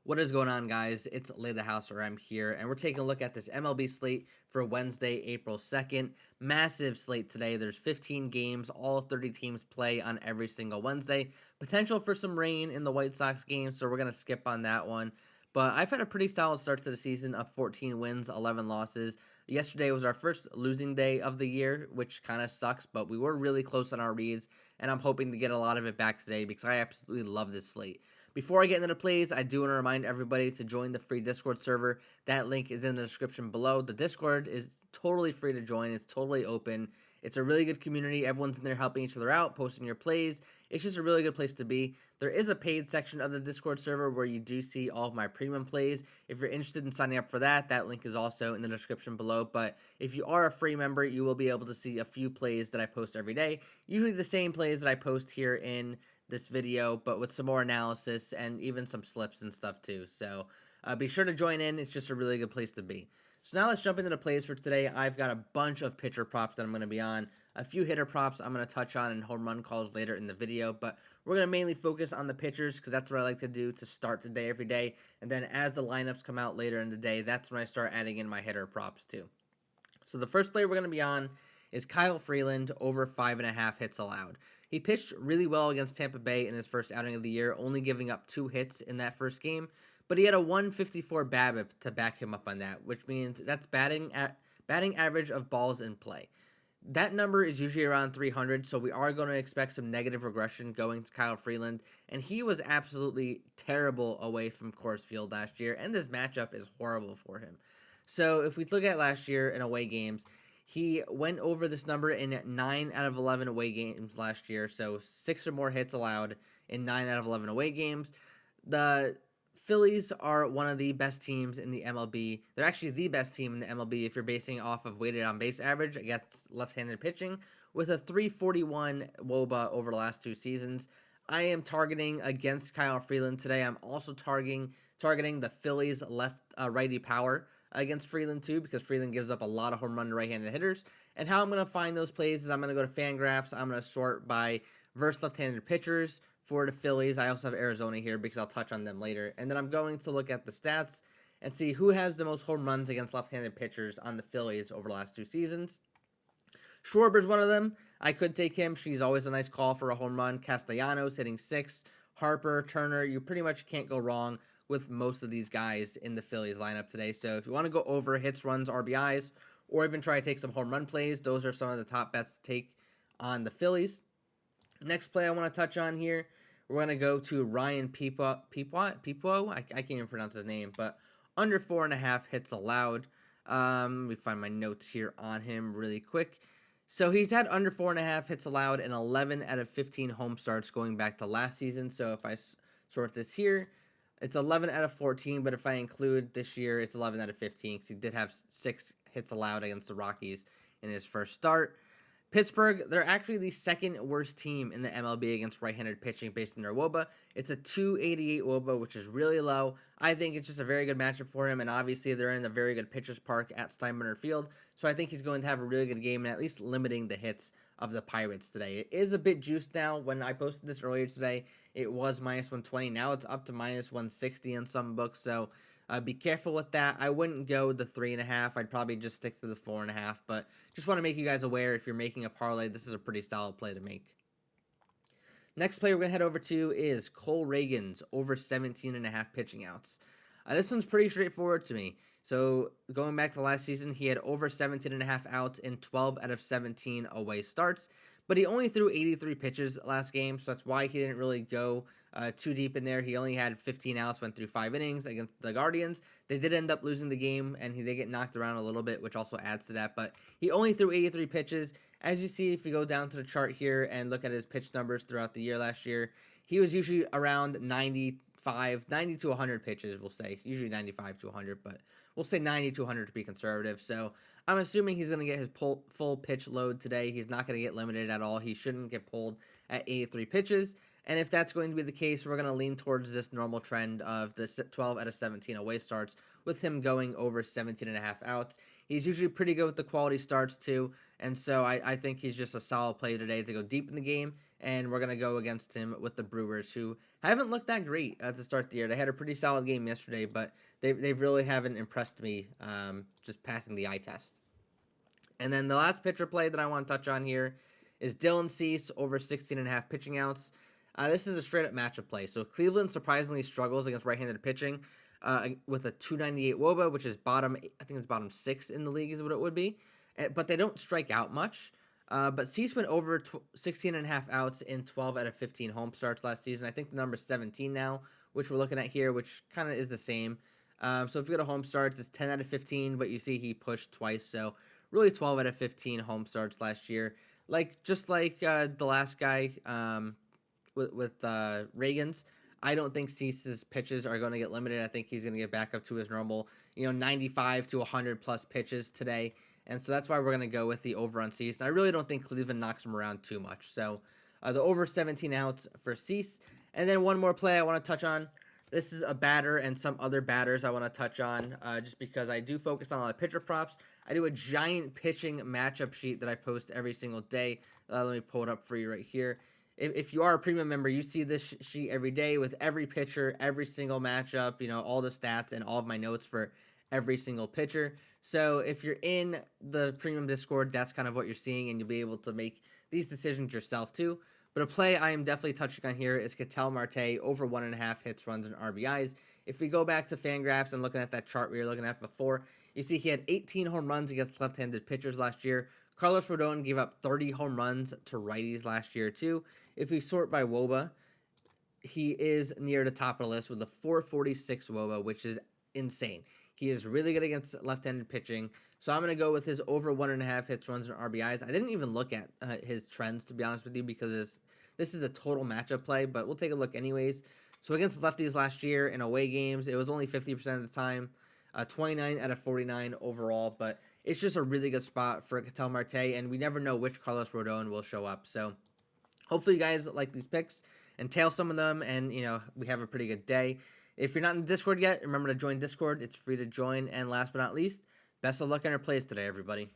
What is going on, guys? It's Lay the House or I'm here, and we're taking a look at this MLB slate for Wednesday, April 2nd. Massive slate today. There's 15 games. All 30 teams play on every single Wednesday. Potential for some rain in the White Sox game, so we're going to skip on that one. But I've had a pretty solid start to the season of 14 wins, 11 losses. Yesterday was our first losing day of the year, which kind of sucks, but we were really close on our reads, and I'm hoping to get a lot of it back today because I absolutely love this slate. Before I get into the plays, I do want to remind everybody to join the free Discord server. That link is in the description below. The Discord is totally free to join. It's totally open. It's a really good community. Everyone's in there helping each other out, posting your plays. It's just a really good place to be. There is a paid section of the Discord server where you do see all of my premium plays. If you're interested in signing up for that, that link is also in the description below. But if you are a free member, you will be able to see a few plays that I post every day. Usually the same plays that I post here in this video, but with some more analysis and even some slips and stuff too. So be sure to join in. It's just a really good place to be. So now let's jump into the plays for today. I've got a bunch of pitcher props that I'm going to be on. A few hitter props I'm going to touch on and home run calls later in the video, but we're going to mainly focus on the pitchers because that's what I like to do to start the day every day. And then as the lineups come out later in the day, that's when I start adding in my hitter props too. So the first play we're going to be on is Kyle Freeland over 5.5 hits allowed. He pitched really well against Tampa Bay in his first outing of the year, only giving up 2 hits in that first game, but he had a 154 BABIP to back him up on that, which means that's batting average of balls in play. That number is usually around 300, so we are going to expect some negative regression going to Kyle Freeland, and he was absolutely terrible away from Coors Field last year, and this matchup is horrible for him. So if we look at last year in away games, he went over this number in 9 out of 11 away games last year, so 6 or more hits allowed in 9 out of 11 away games. The Phillies are one of the best teams in the MLB. They're actually the best team in the MLB if you're basing off of weighted on base average against left-handed pitching, with a 341 WOBA over the last 2 seasons. I am targeting against Kyle Freeland today. I'm also targeting the Phillies righty power against Freeland too, because Freeland gives up a lot of home run to right-handed hitters. And how I'm going to find those plays is I'm going to go to Fangraphs. I'm going to sort by versus left-handed pitchers for the Phillies. I also have Arizona here because I'll touch on them later. And then I'm going to look at the stats and see who has the most home runs against left-handed pitchers on the Phillies over the last 2 seasons. Schwarber's one of them. I could take him. She's always a nice call for a home run. Castellanos hitting 6. Harper, Turner, you pretty much can't go wrong with most of these guys in the Phillies lineup today. So if you want to go over hits, runs, RBIs, or even try to take some home run plays, those are some of the top bets to take on the Phillies. Next play I want to touch on here, we're going to go to Ryan Peepo. I can't even pronounce his name, but under 4.5 hits allowed. Let me find my notes here on him really quick. So he's had under 4.5 hits allowed in 11 out of 15 home starts going back to last season. So if I sort this here, it's 11 out of 14, but if I include this year, it's 11 out of 15 because he did have 6 hits allowed against the Rockies in his first start. Pittsburgh, they're actually the second worst team in the MLB against right-handed pitching based on their WOBA. It's a 288 WOBA, which is really low. I think it's just a very good matchup for him, and obviously they're in a very good pitcher's park at Steinbrenner Field, so I think he's going to have a really good game and at least limiting the hits of the Pirates today. It is a bit juiced now. When I posted this earlier today, it was minus 120. Now it's up to minus 160 in some books, so be careful with that. I wouldn't go the 3.5. I'd probably just stick to the 4.5, but just want to make you guys aware if you're making a parlay, this is a pretty solid play to make. Next play we're going to head over to is Cole Reagans over 17.5 pitching outs. This one's pretty straightforward to me. So going back to last season, he had over 17.5 outs in 12 out of 17 away starts, but he only threw 83 pitches last game, so that's why he didn't really go too deep in there. He only had 15 outs, went through 5 innings against the Guardians. They did end up losing the game, and he did get knocked around a little bit, which also adds to that, but he only threw 83 pitches. As you see, if you go down to the chart here and look at his pitch numbers throughout the year last year, he was usually around 90 to 100 pitches, we'll say. Usually 95 to 100, but we'll say 90 to 100 to be conservative. So I'm assuming he's going to get his full pitch load today. He's not going to get limited at all. He shouldn't get pulled at 83 pitches. And if that's going to be the case, we're going to lean towards this normal trend of the 12 out of 17 away starts with him going over 17.5 outs. He's usually pretty good with the quality starts too, and so I think he's just a solid play today to go deep in the game. And we're gonna go against him with the Brewers, who haven't looked that great to start the year. They had a pretty solid game yesterday, but they really haven't impressed me, just passing the eye test. And then the last pitcher play that I want to touch on here is Dylan Cease over 16.5 pitching outs. This is a straight up matchup play. So Cleveland surprisingly struggles against right-handed pitching with a 298 WOBA, which is bottom, I think it's bottom 6 in the league is what it would be. But they don't strike out much. But Cease went over 16.5 outs in 12 out of 15 home starts last season. I think the number's 17 now, which we're looking at here, which kind of is the same. So if you go to home starts, it's 10 out of 15, but you see he pushed twice. So really 12 out of 15 home starts last year. Just like the last guy with Reagan's, I don't think Cease's pitches are going to get limited. I think he's going to get back up to his normal, 95 to 100 plus pitches today. And so that's why we're going to go with the over on Cease. And I really don't think Cleveland knocks him around too much. So the over 17 outs for Cease. And then one more play I want to touch on. This is a batter and some other batters I want to touch on just because I do focus on a lot of pitcher props. I do a giant pitching matchup sheet that I post every single day. Let me pull it up for you right here. If you are a premium member, you see this sheet every day with every pitcher, every single matchup, all the stats and all of my notes for every single pitcher. So if you're in the premium Discord, that's kind of what you're seeing, and you'll be able to make these decisions yourself too. But a play I am definitely touching on here is Ketel Marte over 1.5 hits, runs, and RBIs. If we go back to Fangraphs and looking at that chart we were looking at before, you see he had 18 home runs against left-handed pitchers last year. Carlos Rodon gave up 30 home runs to righties last year too. If we sort by WOBA, he is near the top of the list with a 446 WOBA, which is insane. He is really good against left-handed pitching. So I'm going to go with his over 1.5 hits, runs, and RBIs. I didn't even look at his trends, to be honest with you, because this is a total matchup play, but we'll take a look anyways. So against lefties last year in away games, it was only 50% of the time, 29 out of 49 overall, but it's just a really good spot for Ketel Marte, and we never know which Carlos Rodon will show up. So hopefully you guys like these picks and tail some of them, and we have a pretty good day. If you're not in Discord yet, remember to join Discord. It's free to join. And last but not least, best of luck on your plays today, everybody.